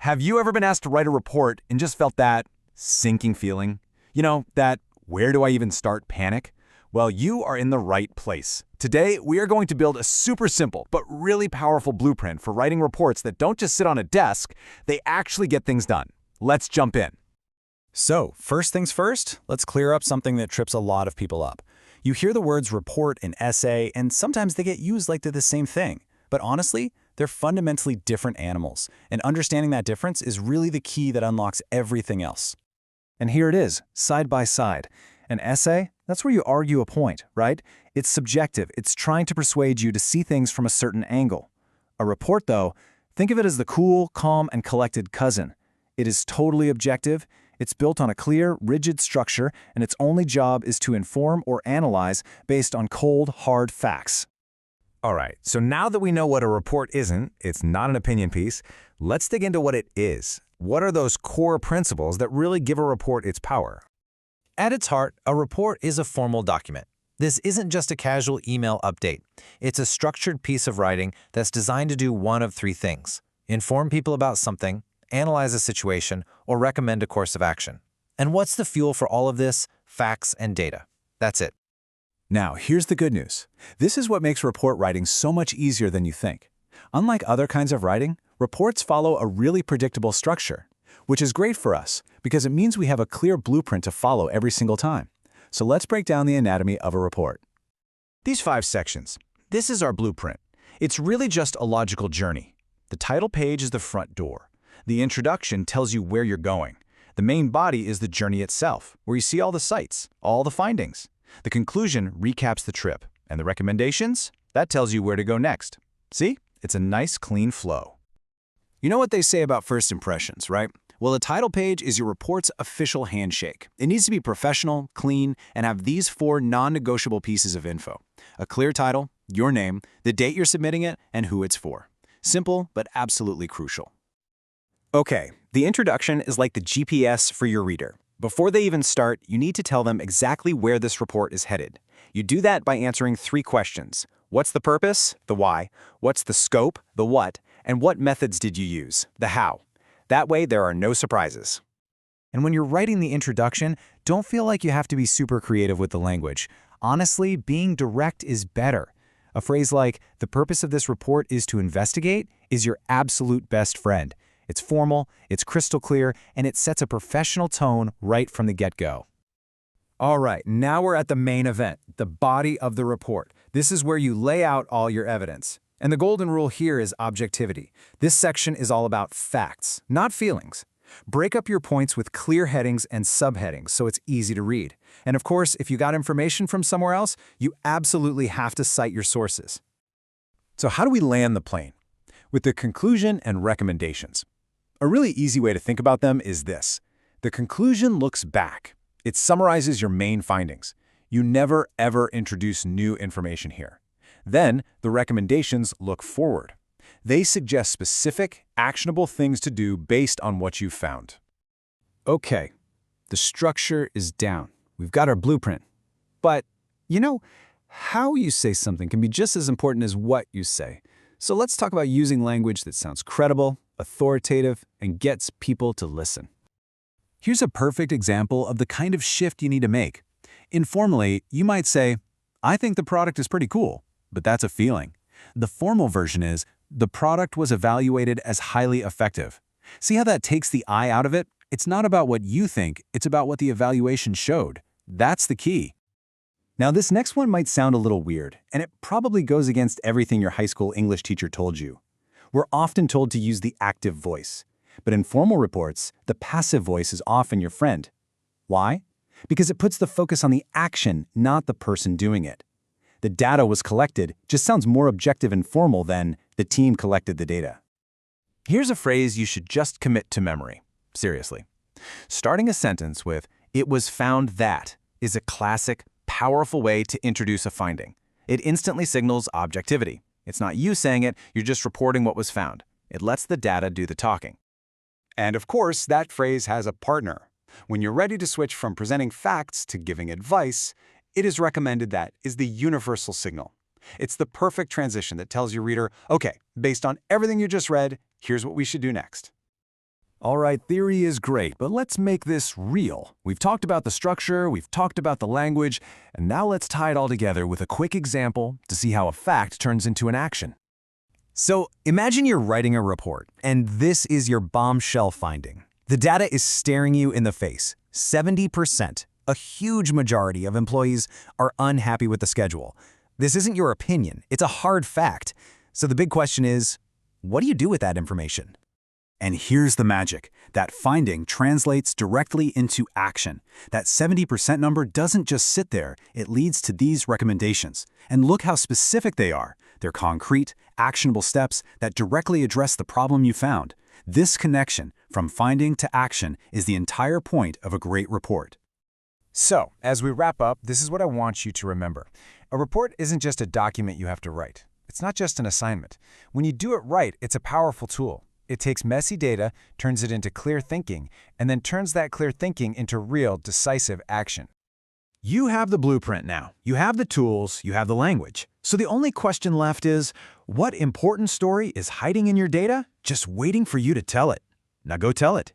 Have you ever been asked to write a report and just felt that sinking feeling? You know, that where do I even start panic? Well, you are in the right place. Today, we are going to build a super simple but really powerful blueprint for writing reports that don't just sit on a desk, they actually get things done. Let's jump in. So, first things first, let's clear up something that trips a lot of people up. You hear the words report and essay, and sometimes they get used like they're the same thing. But honestly, they're fundamentally different animals, and understanding that difference is really the key that unlocks everything else. And here it is, side by side. An essay, that's where you argue a point, right? It's subjective, it's trying to persuade you to see things from a certain angle. A report, though, think of it as the cool, calm, and collected cousin. It is totally objective, it's built on a clear, rigid structure, and its only job is to inform or analyze based on cold, hard facts. All right, so now that we know what a report isn't, it's not an opinion piece, let's dig into what it is. What are those core principles that really give a report its power? At its heart, a report is a formal document. This isn't just a casual email update. It's a structured piece of writing that's designed to do one of three things: inform people about something, analyze a situation, or recommend a course of action. And what's the fuel for all of this? Facts and data. That's it. Now, here's the good news. This is what makes report writing so much easier than you think. Unlike other kinds of writing, reports follow a really predictable structure, which is great for us because it means we have a clear blueprint to follow every single time. So let's break down the anatomy of a report. These 5 sections. This is our blueprint. It's really just a logical journey. The title page is the front door. The introduction tells you where you're going. The main body is the journey itself, where you see all the sights, all the findings. The conclusion recaps the trip, and the recommendations? That tells you where to go next. See? It's a nice, clean flow. You know what they say about first impressions, right? Well, the title page is your report's official handshake. It needs to be professional, clean, and have these 4 non-negotiable pieces of info: a clear title, your name, the date you're submitting it, and who it's for. Simple, but absolutely crucial. Okay, the introduction is like the GPS for your reader. Before they even start, you need to tell them exactly where this report is headed. You do that by answering 3 questions. What's the purpose? The why. What's the scope? The what. And what methods did you use? The how. That way, there are no surprises. And when you're writing the introduction, don't feel like you have to be super creative with the language. Honestly, being direct is better. A phrase like, "The purpose of this report is to investigate," is your absolute best friend. It's formal, it's crystal clear, and it sets a professional tone right from the get-go. All right, now we're at the main event, the body of the report. This is where you lay out all your evidence. And the golden rule here is objectivity. This section is all about facts, not feelings. Break up your points with clear headings and subheadings so it's easy to read. And of course, if you got information from somewhere else, you absolutely have to cite your sources. So how do we land the plane? With the conclusion and recommendations. A really easy way to think about them is this. The conclusion looks back. It summarizes your main findings. You never, ever introduce new information here. Then, the recommendations look forward. They suggest specific, actionable things to do based on what you've found. Okay, the structure is down. We've got our blueprint. But, you know, how you say something can be just as important as what you say. So let's talk about using language that sounds credible, authoritative, and gets people to listen. Here's a perfect example of the kind of shift you need to make. Informally, you might say, "I think the product is pretty cool," but that's a feeling. The formal version is, "The product was evaluated as highly effective." See how that takes the I out of it? It's not about what you think, it's about what the evaluation showed. That's the key. Now, this next one might sound a little weird, and it probably goes against everything your high school English teacher told you. We're often told to use the active voice, but in formal reports, the passive voice is often your friend. Why? Because it puts the focus on the action, not the person doing it. The data was collected just sounds more objective and formal than the team collected the data. Here's a phrase you should just commit to memory. Seriously. Starting a sentence with, "It was found that," is a classic, powerful way to introduce a finding. It instantly signals objectivity. It's not you saying it, you're just reporting what was found. It lets the data do the talking. And of course, that phrase has a partner. When you're ready to switch from presenting facts to giving advice, it is recommended that is the universal signal. It's the perfect transition that tells your reader, okay, based on everything you just read, here's what we should do next. All right, theory is great, but let's make this real. We've talked about the structure, we've talked about the language, and now let's tie it all together with a quick example to see how a fact turns into an action. So imagine you're writing a report, and this is your bombshell finding. The data is staring you in the face. 70%, a huge majority of employees, are unhappy with the schedule. This isn't your opinion, it's a hard fact. So the big question is, what do you do with that information? And here's the magic. That finding translates directly into action. That 70% number doesn't just sit there, it leads to these recommendations. And look how specific they are. They're concrete, actionable steps that directly address the problem you found. This connection, from finding to action, is the entire point of a great report. So, as we wrap up, this is what I want you to remember. A report isn't just a document you have to write. It's not just an assignment. When you do it right, it's a powerful tool. It takes messy data, turns it into clear thinking, and then turns that clear thinking into real, decisive action. You have the blueprint now. You have the tools, you have the language. So the only question left is, what important story is hiding in your data, just waiting for you to tell it? Now go tell it.